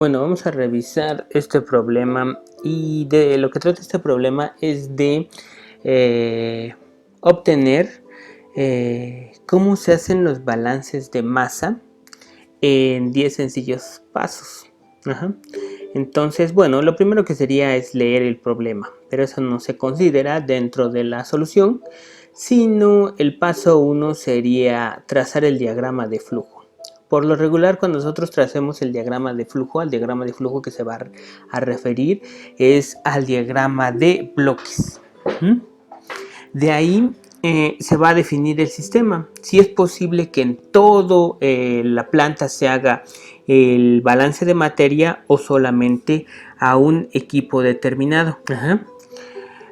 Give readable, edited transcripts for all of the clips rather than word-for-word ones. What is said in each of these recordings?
Bueno, vamos a revisar este problema y de lo que trata este problema es de obtener cómo se hacen los balances de masa en 10 sencillos pasos. Ajá. Entonces, bueno, lo primero que sería es leer el problema, pero eso no se considera dentro de la solución, sino el paso 1 sería trazar el diagrama de flujo. Por lo regular, cuando nosotros tracemos el diagrama de flujo, al diagrama de flujo que se va a referir es al diagrama de bloques. De ahí se va a definir el sistema. Si es posible que en todo la planta se haga el balance de materia o solamente a un equipo determinado.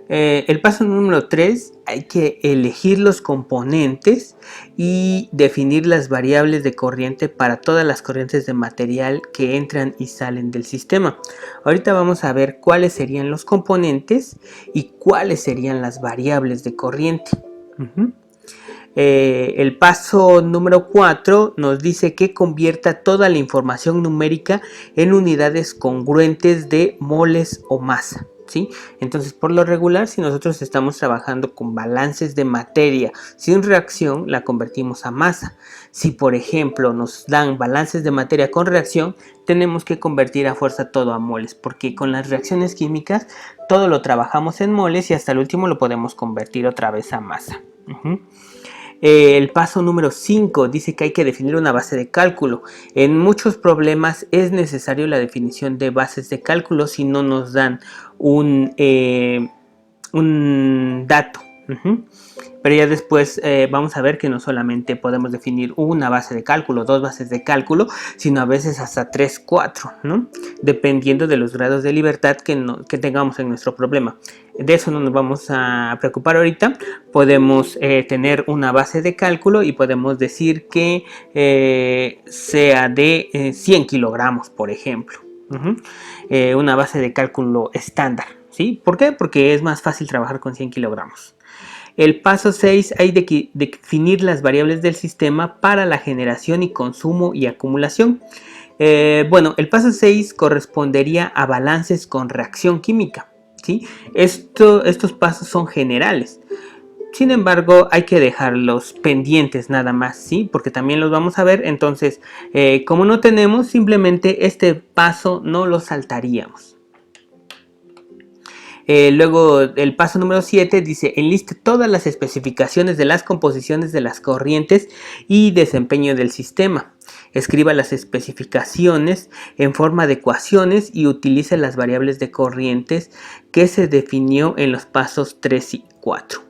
El paso número 3, hay que elegir los componentes y definir las variables de corriente para todas las corrientes de material que entran y salen del sistema. Ahorita vamos a ver cuáles serían los componentes y cuáles serían las variables de corriente. El paso número 4 nos dice que convierta toda la información numérica en unidades congruentes de moles o masa. ¿Sí? Entonces, por lo regular, si nosotros estamos trabajando con balances de materia sin reacción, la convertimos a masa. Si, por ejemplo, nos dan balances de materia con reacción, tenemos que convertir a fuerza todo a moles, porque con las reacciones químicas todo lo trabajamos en moles y hasta el último lo podemos convertir otra vez a masa. El paso número 5 dice que hay que definir una base de cálculo. En muchos problemas es necesario la definición de bases de cálculo si no nos dan un dato. Pero ya después vamos a ver que no solamente podemos definir una base de cálculo, dos bases de cálculo, sino a veces hasta 3, 4, ¿no? Dependiendo de los grados de libertad que tengamos en nuestro problema. De eso no nos vamos a preocupar ahorita. Podemos tener una base de cálculo y podemos decir que sea de 100 kilogramos, por ejemplo. Una base de cálculo estándar, ¿sí? ¿Por qué? Porque es más fácil trabajar con 100 kilogramos. El paso 6, hay de definir las variables del sistema para la generación y consumo y acumulación. Bueno, el paso 6 correspondería a balances con reacción química, ¿sí? Estos pasos son generales. Sin embargo, hay que dejarlos pendientes nada más, ¿sí? Porque también los vamos a ver. Entonces, como no tenemos, simplemente este paso no lo saltaríamos. Luego el paso número 7 dice: enliste todas las especificaciones de las composiciones de las corrientes y desempeño del sistema. Escriba las especificaciones en forma de ecuaciones y utilice las variables de corrientes que se definió en los pasos 3 y 4.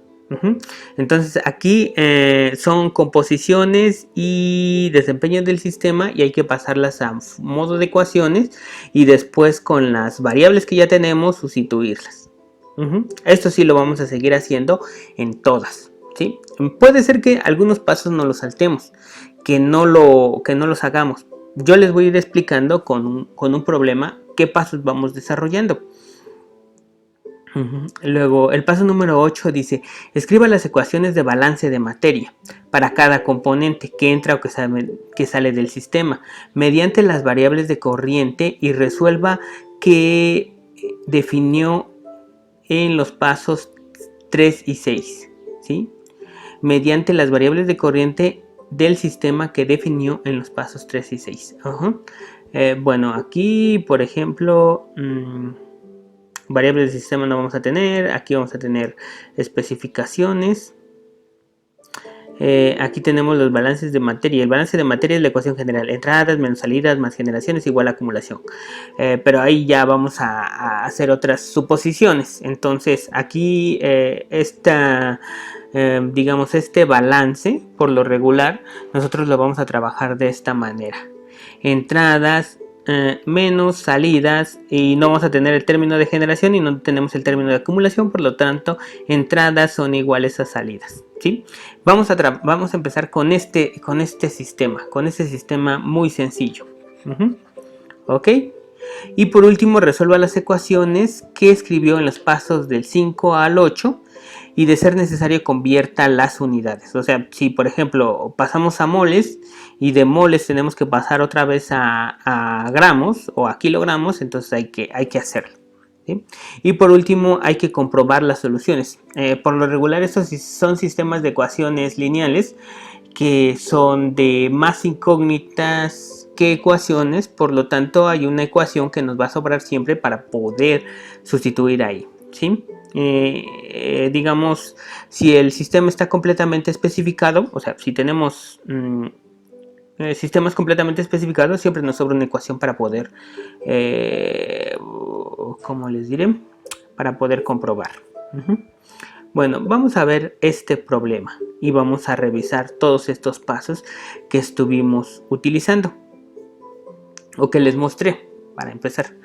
Entonces aquí son composiciones y desempeño del sistema y hay que pasarlas a modo de ecuaciones y después con las variables que ya tenemos sustituirlas. Esto sí lo vamos a seguir haciendo en todas, ¿sí? Puede ser que algunos pasos no los saltemos, que no los hagamos. Yo les voy a ir explicando con un problema qué pasos vamos desarrollando. Luego el paso número 8 dice: escriba las ecuaciones de balance de materia para cada componente que entra o que sale del sistema mediante las variables de corriente y resuelva que definió en los pasos 3 y 6, ¿sí? Mediante las variables de corriente del sistema que definió en los pasos 3 y 6. Bueno, aquí por ejemplo variables del sistema no vamos a tener. Aquí vamos a tener especificaciones. Aquí tenemos los balances de materia. El balance de materia es la ecuación general: entradas menos salidas más generaciones igual a acumulación. Pero ahí ya vamos a hacer otras suposiciones. Entonces aquí digamos este balance, por lo regular nosotros lo vamos a trabajar de esta manera: entradas menos salidas, y no vamos a tener el término de generación y no tenemos el término de acumulación, por lo tanto entradas son iguales a salidas, ¿sí? Vamos a empezar con este sistema muy sencillo. Ok, Y por último, resuelva las ecuaciones que escribió en los pasos del 5 al 8 y de ser necesario convierta las unidades. O sea, si por ejemplo pasamos a moles y de moles tenemos que pasar otra vez a gramos o a kilogramos, entonces hay que hacerlo. ¿Sí? Y por último hay que comprobar las soluciones. Por lo regular estos son sistemas de ecuaciones lineales que son de más incógnitas que ecuaciones, por lo tanto hay una ecuación que nos va a sobrar siempre para poder sustituir ahí, ¿sí? Digamos, si el sistema está completamente especificado, o sea, si tenemos sistemas completamente especificados, siempre nos sobra una ecuación para poder, ¿cómo les diré? Para poder comprobar. Bueno, vamos a ver este problema y vamos a revisar todos estos pasos que estuvimos utilizando o que les mostré para empezar.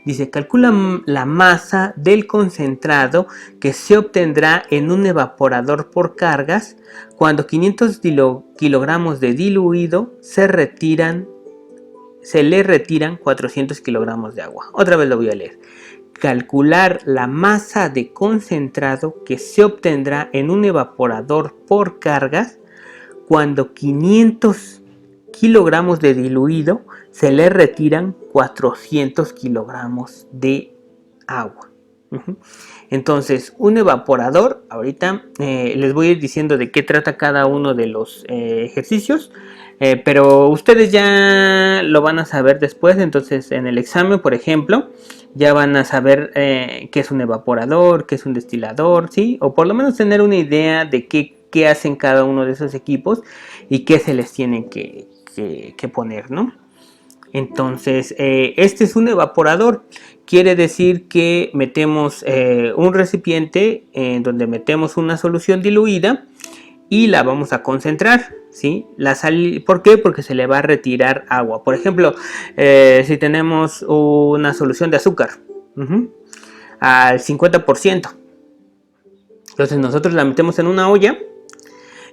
Dice, calcula la masa del concentrado que se obtendrá en un evaporador por cargas cuando 500 kilogramos de diluido se le retiran 400 kilogramos de agua. Otra vez lo voy a leer. Calcular la masa de concentrado que se obtendrá en un evaporador por cargas cuando 500 kilogramos de diluido se le retiran 400 kilogramos de agua. Entonces, un evaporador, ahorita les voy a ir diciendo de qué trata cada uno de los ejercicios, pero ustedes ya lo van a saber después. Entonces, en el examen, por ejemplo, ya van a saber qué es un evaporador, qué es un destilador, ¿sí? O por lo menos tener una idea de qué hacen cada uno de esos equipos y qué se les tiene que poner, ¿no? Entonces, este es un evaporador. Quiere decir que metemos un recipiente en donde metemos una solución diluida y la vamos a concentrar, ¿sí? ¿Por qué? Porque se le va a retirar agua. Por ejemplo, si tenemos una solución de azúcar al 50%, entonces nosotros la metemos en una olla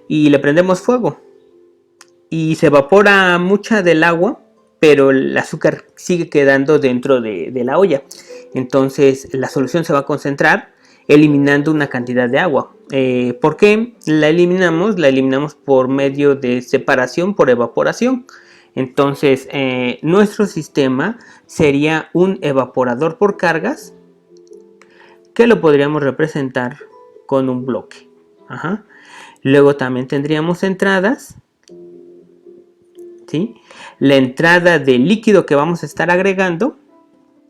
y le prendemos fuego y se evapora mucha del agua, pero el azúcar sigue quedando dentro de la olla. Entonces la solución se va a concentrar eliminando una cantidad de agua. ¿Por qué la eliminamos? La eliminamos por medio de separación por evaporación. Entonces nuestro sistema sería un evaporador por cargas que lo podríamos representar con un bloque. Luego también tendríamos entradas, ¿sí? La entrada de líquido que vamos a estar agregando,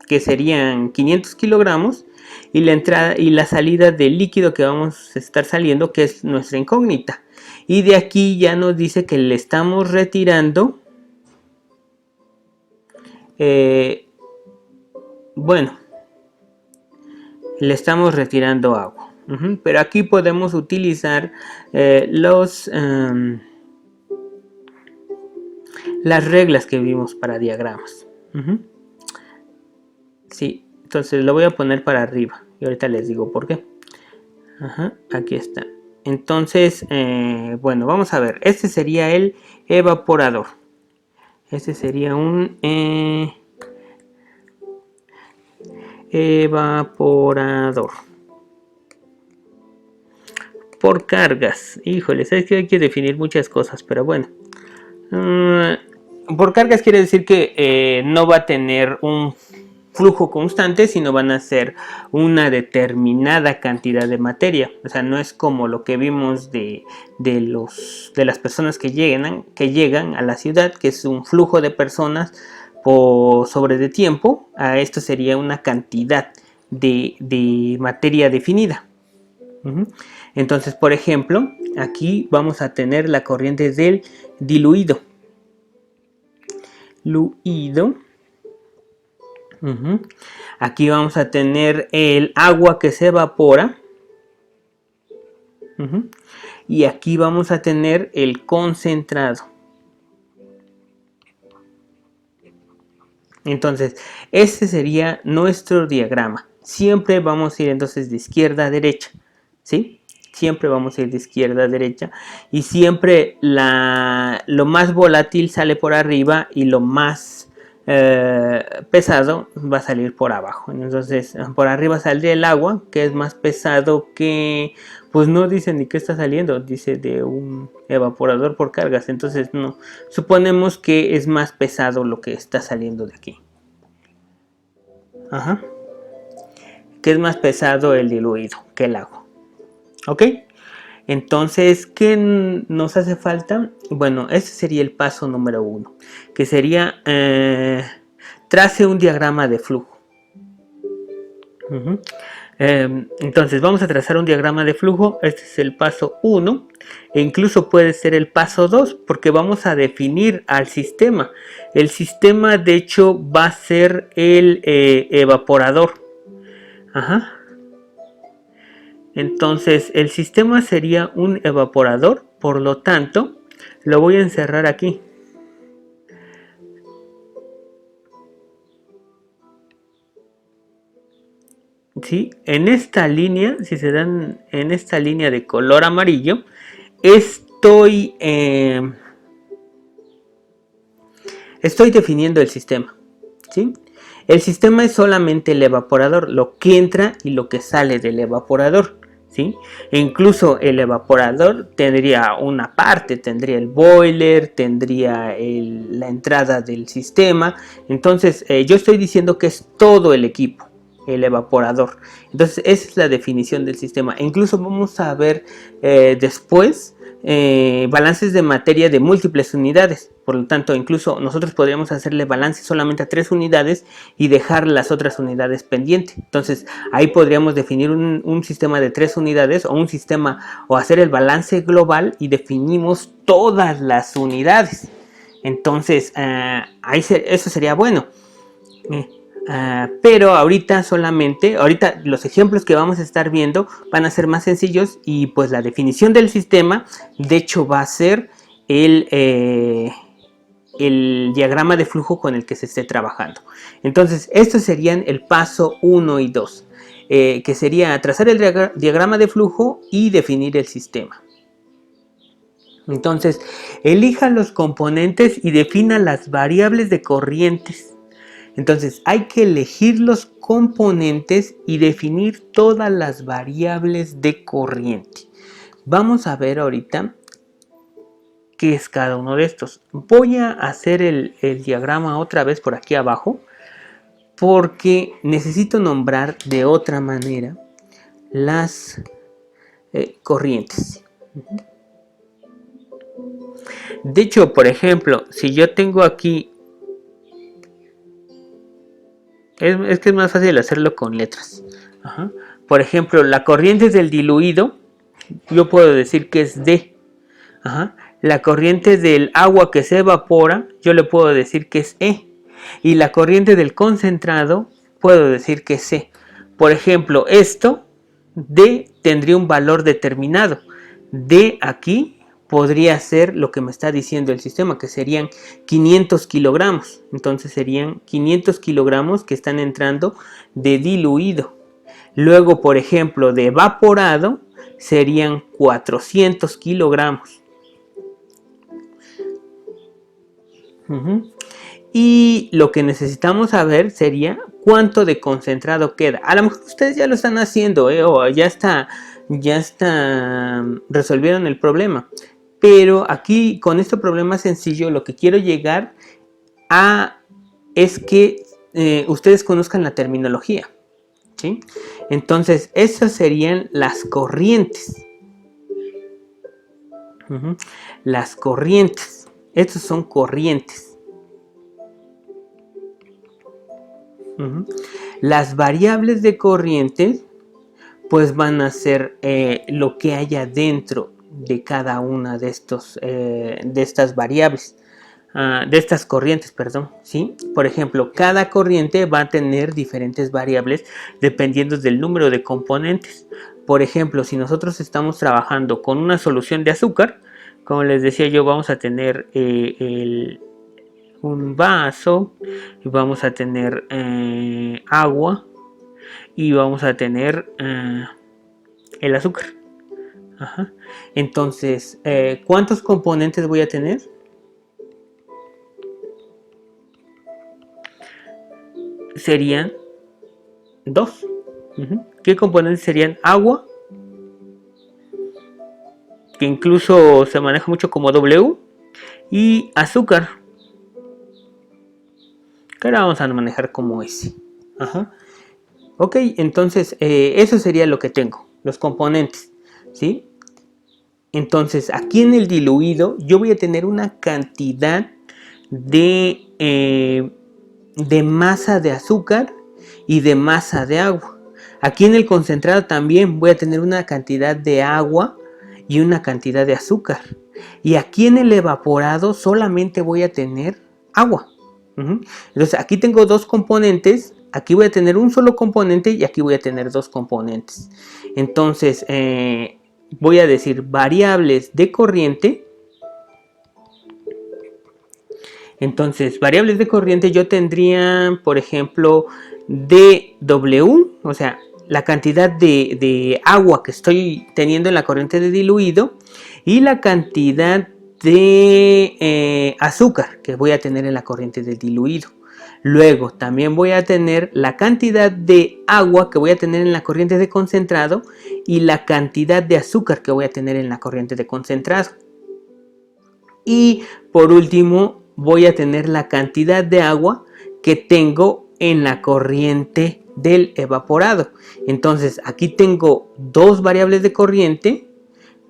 que serían 500 kilogramos, y la entrada y la salida de líquido que vamos a estar saliendo, que es nuestra incógnita. Y de aquí ya nos dice que le estamos retirando, bueno, le estamos retirando agua. Pero aquí podemos utilizar las reglas que vimos para diagramas. Sí, entonces lo voy a poner para arriba y ahorita les digo por qué. Aquí está. Entonces, bueno, vamos a ver. Este sería el evaporador. Este sería un evaporador por cargas. Híjole, sabes que hay que definir muchas cosas, pero bueno. Por cargas quiere decir que no va a tener un flujo constante, sino van a ser una determinada cantidad de materia. O sea, no es como lo que vimos de las personas que llegan a la ciudad, que es un flujo de personas sobre de tiempo. A esto sería una cantidad de materia definida. Entonces, por ejemplo, aquí vamos a tener la corriente del diluido. Aquí vamos a tener el agua que se evapora. Y aquí vamos a tener el concentrado. Entonces, este sería nuestro diagrama. Siempre vamos a ir entonces de izquierda a derecha, ¿sí? Siempre vamos a ir de izquierda a derecha y siempre lo más volátil sale por arriba y lo más pesado va a salir por abajo. Entonces por arriba saldría el agua, que es más pesado que, pues no dice ni que está saliendo, dice de un evaporador por cargas. Entonces no, suponemos que es más pesado lo que está saliendo de aquí. Ajá. Que es más pesado el diluido que el agua. ¿Ok? Entonces, ¿qué nos hace falta? Bueno, ese sería el paso número 1, que sería trace un diagrama de flujo. Entonces, vamos a trazar un diagrama de flujo. Este es el paso 1, e incluso puede ser el paso 2, porque vamos a definir al sistema. El sistema, de hecho, va a ser el evaporador. Ajá. Entonces el sistema sería un evaporador, por lo tanto lo voy a encerrar aquí. ¿Sí? En esta línea, si se dan en esta línea de color amarillo, estoy definiendo el sistema. ¿Sí? El sistema es solamente el evaporador, lo que entra y lo que sale del evaporador. ¿Sí? E incluso el evaporador tendría una parte, tendría el boiler, tendría la entrada del sistema. Entonces yo estoy diciendo que es todo el equipo, el evaporador. Entonces esa es la definición del sistema. E incluso vamos a ver después balances de materia de múltiples unidades. Por lo tanto, incluso nosotros podríamos hacerle balance solamente a 3 unidades y dejar las otras unidades pendientes. Entonces ahí podríamos definir un sistema de 3 unidades o un sistema, o hacer el balance global y definimos todas las unidades. Entonces eso sería bueno. Pero ahorita los ejemplos que vamos a estar viendo van a ser más sencillos, y pues la definición del sistema de hecho va a ser el diagrama de flujo con el que se esté trabajando. Entonces estos serían el paso 1 y 2, que sería trazar el diagrama de flujo y definir el sistema. Entonces elija los componentes y defina las variables de corrientes. Entonces hay que elegir los componentes y definir todas las variables de corriente. Vamos a ver ahorita qué es cada uno de estos. Voy a hacer el diagrama otra vez por aquí abajo, porque necesito nombrar de otra manera las corrientes. De hecho, por ejemplo, si yo tengo aquí, es que es más fácil hacerlo con letras. Ajá. Por ejemplo, la corriente del diluido, yo puedo decir que es D. Ajá. La corriente del agua que se evapora, yo le puedo decir que es E. Y la corriente del concentrado, puedo decir que es C. Por ejemplo, esto, D, tendría un valor determinado. D aquí podría ser lo que me está diciendo el sistema, que serían 500 kilogramos. Entonces serían 500 kilogramos que están entrando de diluido. Luego, por ejemplo, de evaporado serían 400 kilogramos. Y lo que necesitamos saber sería cuánto de concentrado queda. A lo mejor ustedes ya lo están haciendo, o ya está, resolvieron el problema. Pero aquí, con este problema sencillo, lo que quiero llegar a es que ustedes conozcan la terminología, ¿sí? Entonces, esas serían las corrientes. Las corrientes. Estos son corrientes. Las variables de corriente pues van a ser lo que haya dentro de cada una de estas variables, de estas corrientes, perdón, ¿sí? Por ejemplo, cada corriente va a tener diferentes variables dependiendo del número de componentes. Por ejemplo, si nosotros estamos trabajando con una solución de azúcar, como les decía yo, vamos a tener un vaso, y vamos a tener agua, y vamos a tener el azúcar. Ajá. Entonces, ¿cuántos componentes voy a tener? serían 2. ¿Qué componentes serían? Agua, que incluso se maneja mucho como W, y azúcar, que ahora vamos a manejar como S. Ok, entonces eso sería lo que tengo, los componentes, ¿sí? Entonces aquí en el diluido yo voy a tener una cantidad de masa de azúcar y de masa de agua. Aquí en el concentrado también voy a tener una cantidad de agua y una cantidad de azúcar. Y aquí en el evaporado solamente voy a tener agua. Entonces aquí tengo dos componentes, aquí voy a tener un solo componente y aquí voy a tener dos componentes. Entonces voy a decir variables de corriente. Entonces, variables de corriente yo tendría, por ejemplo, dW, o sea, la cantidad de agua que estoy teniendo en la corriente de diluido y la cantidad de azúcar que voy a tener en la corriente de diluido. Luego también voy a tener la cantidad de agua que voy a tener en la corriente de concentrado y la cantidad de azúcar que voy a tener en la corriente de concentrado. Y por último voy a tener la cantidad de agua que tengo en la corriente del evaporado. Entonces aquí tengo dos variables de corriente,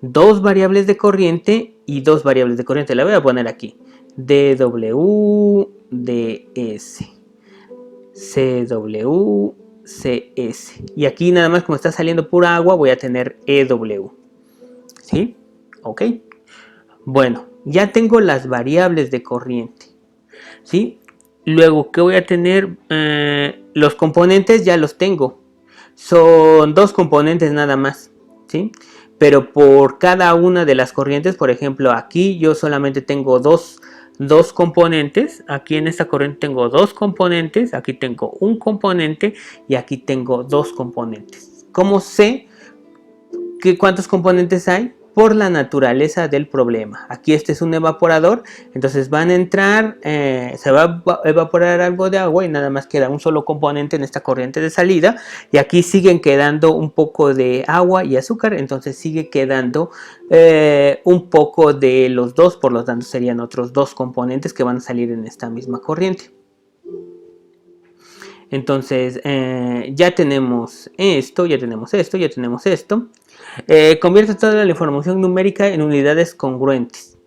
dos variables de corriente y dos variables de corriente. La voy a poner aquí: dW, ds, cW, cs. Y aquí nada más, como está saliendo pura agua, voy a tener EW. ¿Sí? Ok. Bueno, ya tengo las variables de corriente, ¿sí? Luego, ¿qué voy a tener? Los componentes ya los tengo. Son dos componentes nada más, ¿sí? Pero por cada una de las corrientes, por ejemplo, aquí yo solamente tengo dos componentes. Aquí en esta corriente tengo dos componentes. Aquí tengo un componente y aquí tengo dos componentes. ¿Cómo sé cuántos componentes hay? Por la naturaleza del problema. Aquí este es un evaporador, entonces van a entrar, se va a evaporar algo de agua y nada más queda un solo componente en esta corriente de salida, y aquí siguen quedando un poco de agua y azúcar, entonces sigue quedando un poco de los dos, por lo tanto serían otros dos componentes que van a salir en esta misma corriente. Entonces ya tenemos esto, ya tenemos esto, ya tenemos esto. Convierte toda la información numérica en unidades congruentes.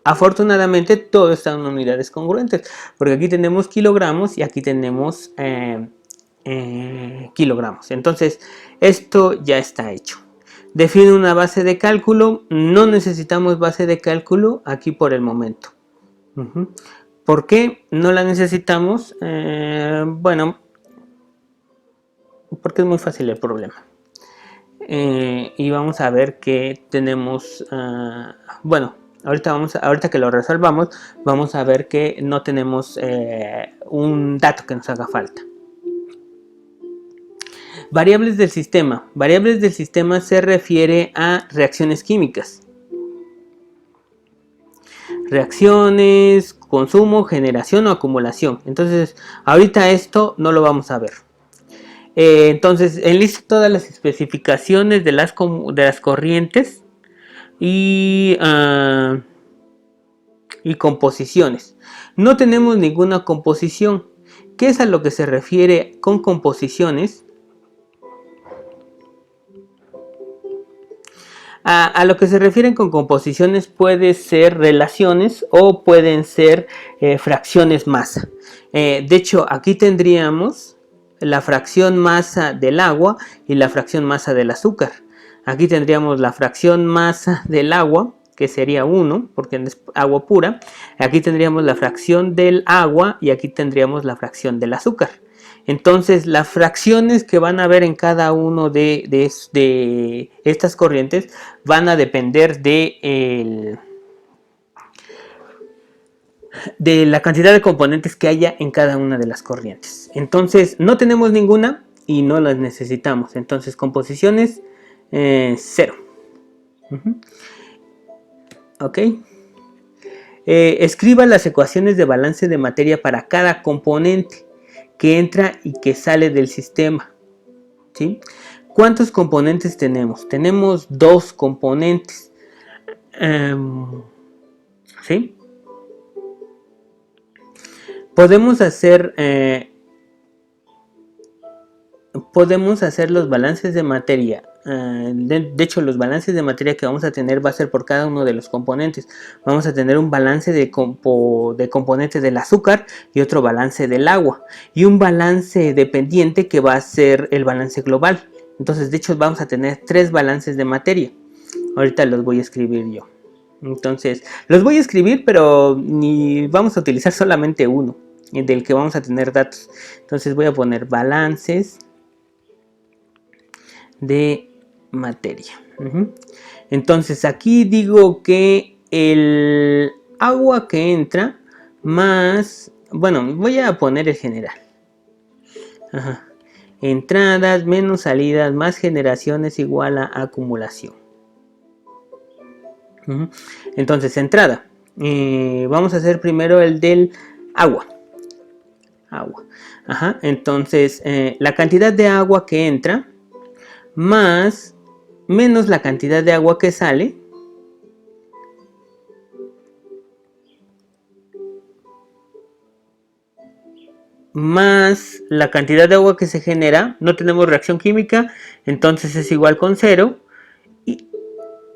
Afortunadamente todo está en unidades congruentes, porque aquí tenemos kilogramos y aquí tenemos kilogramos. Entonces esto ya está hecho. Define una base de cálculo. No necesitamos base de cálculo aquí por el momento. ¿Por qué no la necesitamos? Bueno, porque es muy fácil el problema. Y vamos a ver que tenemos, bueno, ahorita que lo resolvamos, vamos a ver que no tenemos un dato que nos haga falta. Variables del sistema. Variables del sistema se refiere a reacciones químicas. Reacciones, consumo, generación o acumulación. Entonces, ahorita esto no lo vamos a ver. Entonces, enlista todas las especificaciones de las corrientes y composiciones. No tenemos ninguna composición. ¿Qué es a lo que se refiere con composiciones? A lo que se refieren con composiciones puede ser relaciones o pueden ser fracciones masa. De hecho, aquí tendríamos la fracción masa del agua y la fracción masa del azúcar. Aquí tendríamos la fracción masa del agua, que sería 1, porque es agua pura. Aquí tendríamos la fracción del agua y aquí tendríamos la fracción del azúcar. Entonces, las fracciones que van a haber en cada uno de estas corrientes van a depender de la cantidad de componentes que haya en cada una de las corrientes. Entonces, no tenemos ninguna y no las necesitamos. Entonces, composiciones 0. Ok. Escriba las ecuaciones de balance de materia para cada componente. que entra y que sale del sistema, ¿sí? ¿Cuántos componentes tenemos? Tenemos 2 componentes, ¿sí? Podemos hacer los balances de materia. De hecho, los balances de materia que vamos a tener va a ser por cada uno de los componentes. Vamos a tener un balance de componentes del azúcar y otro balance del agua. Y un balance dependiente que va a ser el balance global. Entonces, de hecho, vamos a tener 3 balances de materia. Ahorita los voy a escribir yo. Entonces, los voy a escribir, pero ni vamos a utilizar solamente uno, del que vamos a tener datos. Entonces voy a poner balances de materia. Entonces aquí digo que el agua que entra más, bueno, voy a poner el general. Entradas menos salidas más generaciones igual a acumulación. Entonces, entrada. Vamos a hacer primero el del agua. Entonces, la cantidad de agua que entra menos la cantidad de agua que sale, más la cantidad de agua que se genera. No tenemos reacción química, entonces es igual con 0.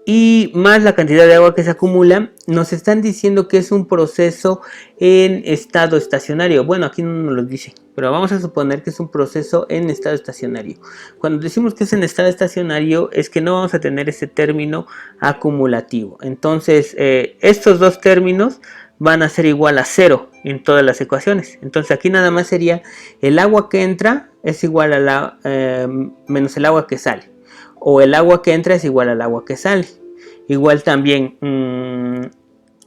Y más la cantidad de agua que se acumula. Nos están diciendo que es un proceso en estado estacionario. Bueno, aquí no nos lo dice, pero vamos a suponer que es un proceso en estado estacionario. Cuando decimos que es en estado estacionario es que no vamos a tener ese término acumulativo. Entonces estos dos términos van a ser igual a 0 en todas las ecuaciones. Entonces aquí nada más sería el agua que entra es igual a menos el agua que sale. O el agua que entra es igual al agua que sale. Igual también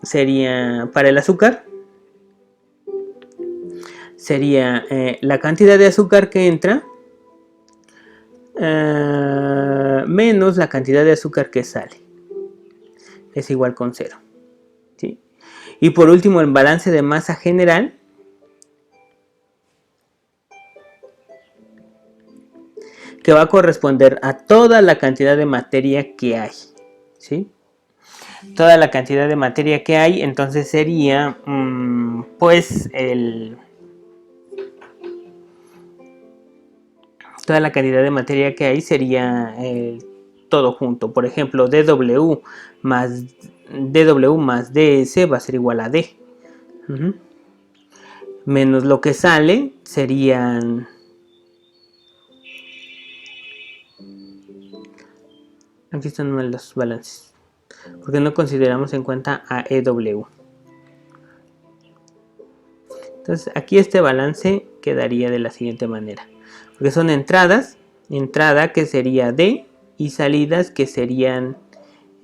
sería para el azúcar. Sería la cantidad de azúcar que entra menos la cantidad de azúcar que sale. Es igual con 0. ¿Sí? Y por último el balance de masa general. Que va a corresponder a toda la cantidad de materia que hay, ¿sí? Toda la cantidad de materia que hay, entonces sería, pues, toda la cantidad de materia que hay sería todo junto. Por ejemplo, dW más ds va a ser igual a D. Menos lo que sale serían... Aquí están los balances, porque no consideramos en cuenta a EW. Entonces aquí este balance quedaría de la siguiente manera, porque son entradas, entrada que sería D y salidas que serían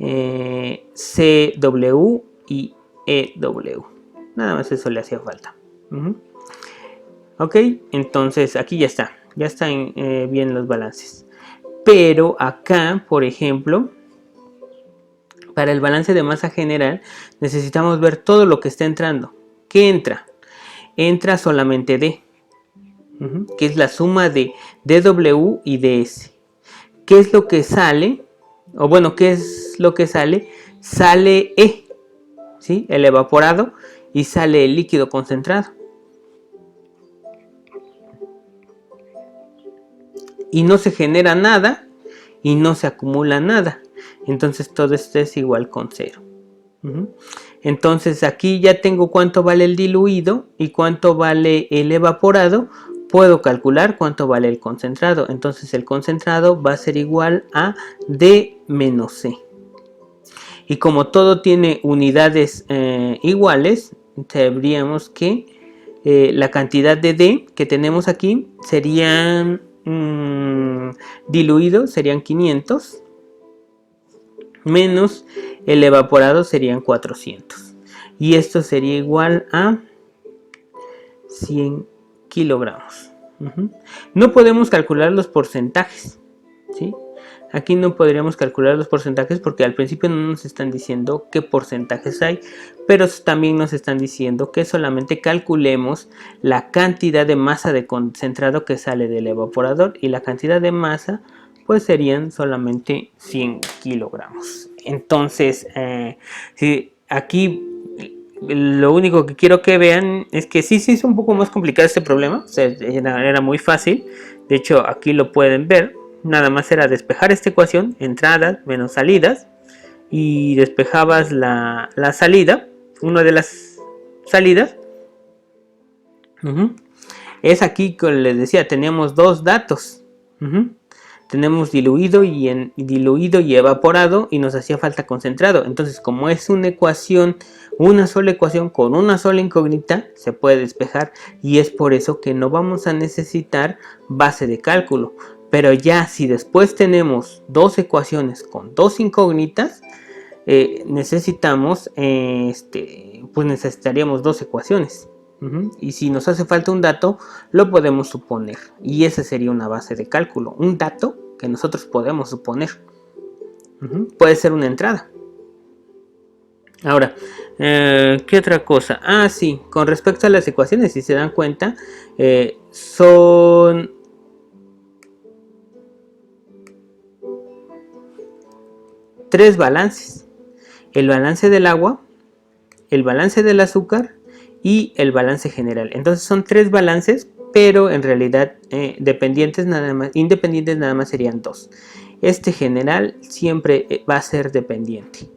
CW y EW. Nada más eso le hacía falta. Ok, entonces aquí ya están bien los balances. Pero acá, por ejemplo, para el balance de masa general necesitamos ver todo lo que está entrando. ¿Qué entra? Entra solamente D, que es la suma de dW y ds. ¿Qué es lo que sale? O bueno, ¿qué es lo que sale? Sale E, ¿sí? El evaporado, y sale el líquido concentrado. Y no se genera nada y no se acumula nada. Entonces todo esto es igual con 0. Entonces aquí ya tengo cuánto vale el diluido y cuánto vale el evaporado. Puedo calcular cuánto vale el concentrado. Entonces el concentrado va a ser igual a D menos C. Y como todo tiene unidades iguales, sabríamos que la cantidad de D que tenemos aquí serían... diluido serían 500 menos el evaporado serían 400 y esto sería igual a 100 kilogramos. No podemos calcular los porcentajes, ¿sí? aquí no podríamos calcular los porcentajes porque al principio no nos están diciendo qué porcentajes hay, pero también nos están diciendo que solamente calculemos la cantidad de masa de concentrado que sale del evaporador, y la cantidad de masa pues serían solamente 100 kilogramos. Entonces, si aquí lo único que quiero que vean es que sí es un poco más complicado este problema. O sea, era muy fácil. De hecho, aquí lo pueden ver. Nada más era despejar esta ecuación, entradas menos salidas, y despejabas la salida, una de las salidas. Es aquí que les decía, tenemos dos datos. Tenemos diluido y evaporado, y nos hacía falta concentrado. Entonces, como es una ecuación, una sola ecuación con una sola incógnita, se puede despejar, y es por eso que no vamos a necesitar base de cálculo. Pero ya si después tenemos dos ecuaciones con dos incógnitas, necesitamos, pues necesitaríamos dos ecuaciones. Y si nos hace falta un dato, lo podemos suponer, y esa sería una base de cálculo, un dato que nosotros podemos suponer. Puede ser una entrada. Ahora, ¿qué otra cosa? Sí, con respecto a las ecuaciones, si se dan cuenta, son tres balances: el balance del agua, el balance del azúcar y el balance general. Entonces son tres balances, pero en realidad independientes nada más serían dos. Este general siempre va a ser dependiente.